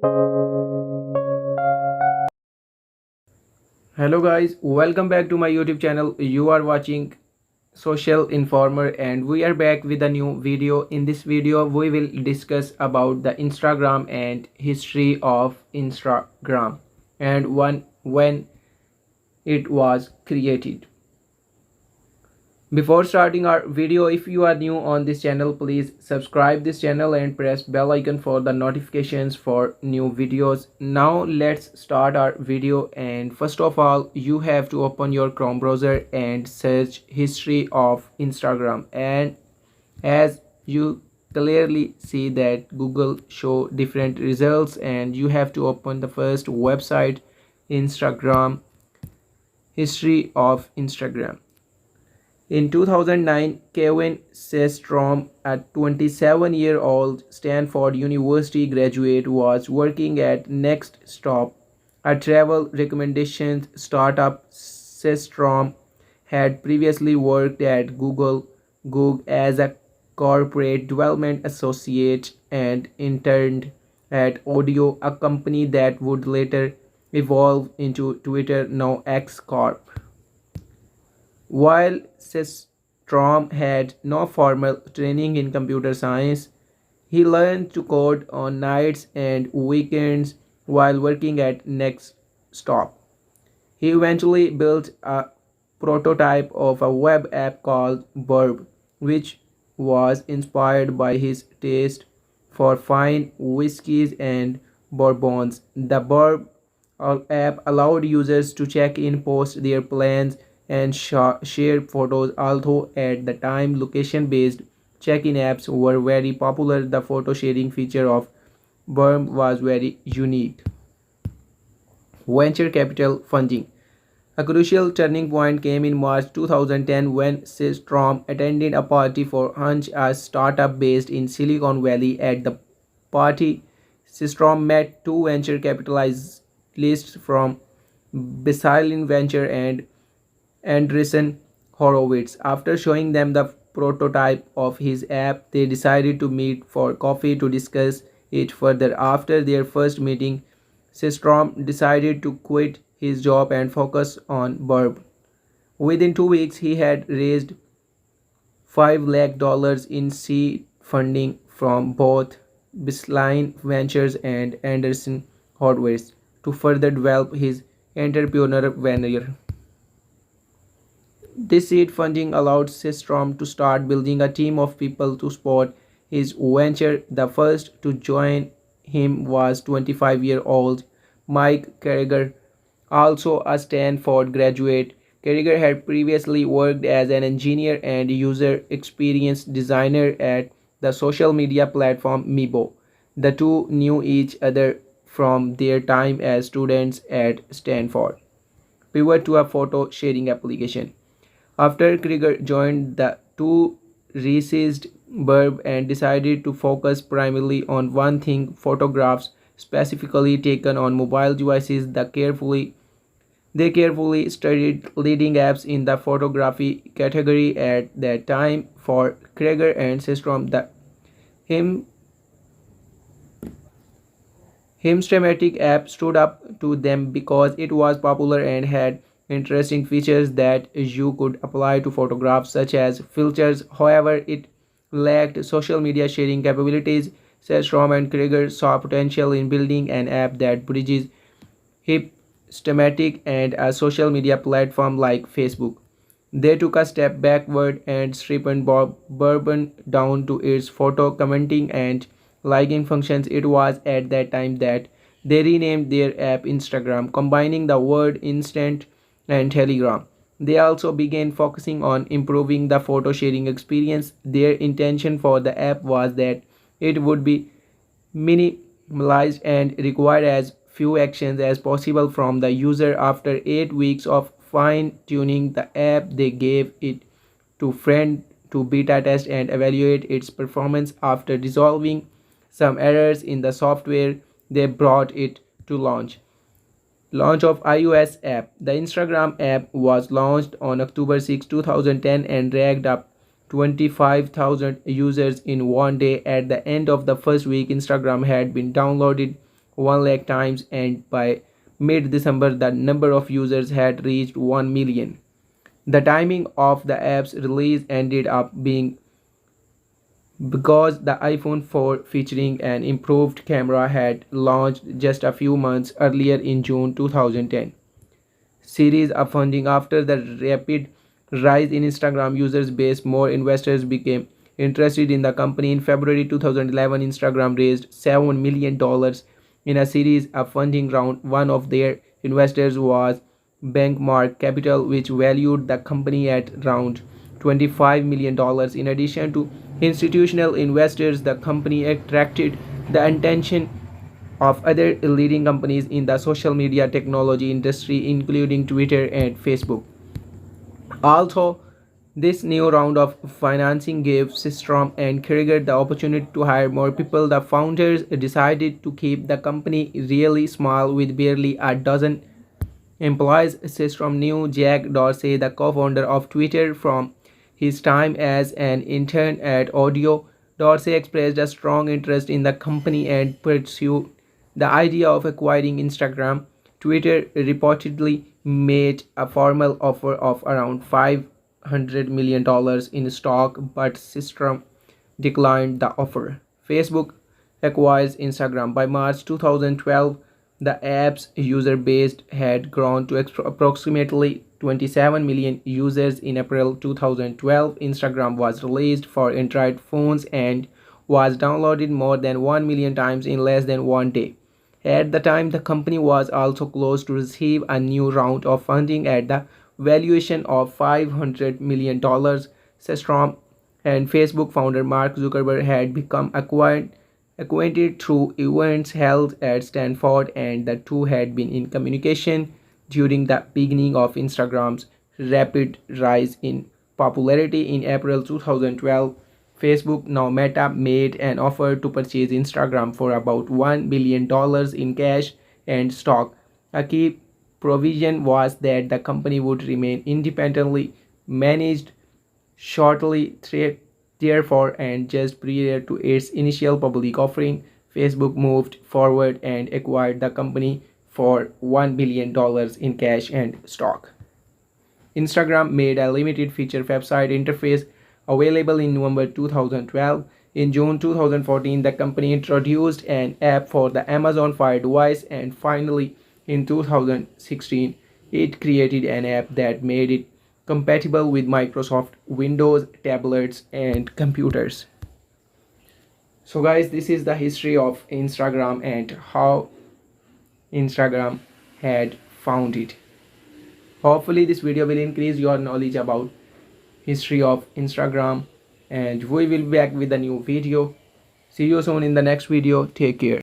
Hello guys, welcome back to my YouTube channel. You are watching Social Informer and we are back with a new video. In this video we will discuss about the Instagram and history of Instagram and when it was created. Before starting our video, if you are new on this channel, please subscribe this channel and press bell icon for the notifications for new videos. Now let's start our video, and first of all you have to open your Chrome browser and search history of Instagram. And as you clearly see that Google show different results, and you have to open the first website, Instagram, history of Instagram. In 2009, Kevin Systrom, a 27-year-old Stanford University graduate, was working at Next Stop, a travel recommendations startup. Systrom had previously worked at Google as a corporate development associate and interned at Audio, a company that would later evolve into Twitter, now X Corp. While Systrom had no formal training in computer science, he learned to code on nights and weekends while working at Nextstop. He eventually built a prototype of a web app called Burb, which was inspired by his taste for fine whiskies and bourbons. The Burb app allowed users to check in, post their plans, and share photos. Although at the time location based check-in apps were very popular, the photo sharing feature of Burb was very unique. Venture capital funding. A crucial turning point came in March 2010 when Systrom attended a party for Hunch, a startup based in Silicon Valley. At the party, Systrom met two venture capitalists from Baseline Venture and Andreessen Horowitz. After showing them the prototype of his app, they decided to meet for coffee to discuss it further. After their first meeting, Systrom decided to quit his job and focus on Burb. Within 2 weeks, he had raised $5 lakh in seed funding from both Baseline Ventures and Andreessen Horowitz to further develop his entrepreneurial venture. This seed funding allowed Systrom to start building a team of people to support his venture. The first to join him was 25-year-old Mike Carragher, also a Stanford graduate. Carragher had previously worked as an engineer and user experience designer at the social media platform Meebo. The two knew each other from their time as students at Stanford. Pivot to a photo sharing application. After Krieger joined, the two resized Burb and decided to focus primarily on one thing: photographs, specifically taken on mobile devices. They carefully studied leading apps in the photography category at that time. For Krieger and Systrom, the him Hymstramatic app stood up to them because it was popular and had interesting features that you could apply to photographs, such as filters. However, it lacked social media sharing capabilities. Sestrom and Krieger saw potential in building an app that bridges Hymstramatic and a social media platform like Facebook. They took a step backward and stripped Bourbon down to its photo commenting and liking functions. It was at that time that they renamed their app Instagram, combining the word instant and telegram. They also began focusing on improving the photo sharing experience. Their intention for the app was that it would be minimalized and require as few actions as possible from the user. After 8 weeks of fine tuning the app, they gave it to friend to beta test and evaluate its performance. After resolving some errors in the software, they brought it to launch of iOS app. The Instagram app was launched on October 6, 2010 and racked up 25,000 users in one day. At the end of the first week, Instagram had been downloaded 1 lakh times, and by mid-December the number of users had reached 1 million. The timing of the app's release ended up being because the iPhone 4 featuring an improved camera had launched just a few months earlier in June 2010. Series of funding after the rapid rise in Instagram users base, more investors became interested in the company. In February 2011, Instagram raised $7 million in a series of funding round. One of their investors was Bankmark Capital, which valued the company at around $25 million. In addition to institutional investors, the company attracted the attention of other leading companies in the social media technology industry, including Twitter and Facebook. Also, this new round of financing gave Systrom and Krieger the opportunity to hire more people. The founders decided to keep the company really small with barely a dozen employees. Systrom knew Jack Dorsey, the co-founder of Twitter, from his time as an intern at Audio. Dorsey expressed a strong interest in the company and pursued the idea of acquiring Instagram. Twitter reportedly made a formal offer of around $500 million in stock, but Systrom declined the offer. Facebook acquires Instagram. By March 2012, the app's user base had grown to approximately 27 million users. In April 2012, Instagram was released for Android phones and was downloaded more than 1 million times in less than 1 day. At the time, the company was also close to receive a new round of funding at the valuation of $500 million. Systrom and Facebook founder Mark Zuckerberg had become acquainted through events held at Stanford, and the two had been in communication during the beginning of Instagram's rapid rise in popularity. In April 2012, Facebook, now Meta, made an offer to purchase Instagram for about $1 billion in cash and stock. A key provision was that the company would remain independently managed. Shortly therefore, and just prior to its initial public offering, Facebook moved forward and acquired the company for $1 billion in cash and stock. Instagram made a limited feature website interface available in November 2012. In June 2014, the company introduced an app for the Amazon Fire device, and finally, in 2016, it created an app that made it compatible with Microsoft Windows tablets and computers. So guys, this is the history of Instagram and how Instagram had found it. Hopefully this video will increase your knowledge about history of Instagram, and we will be back with a new video. See you soon in the next video. Take care.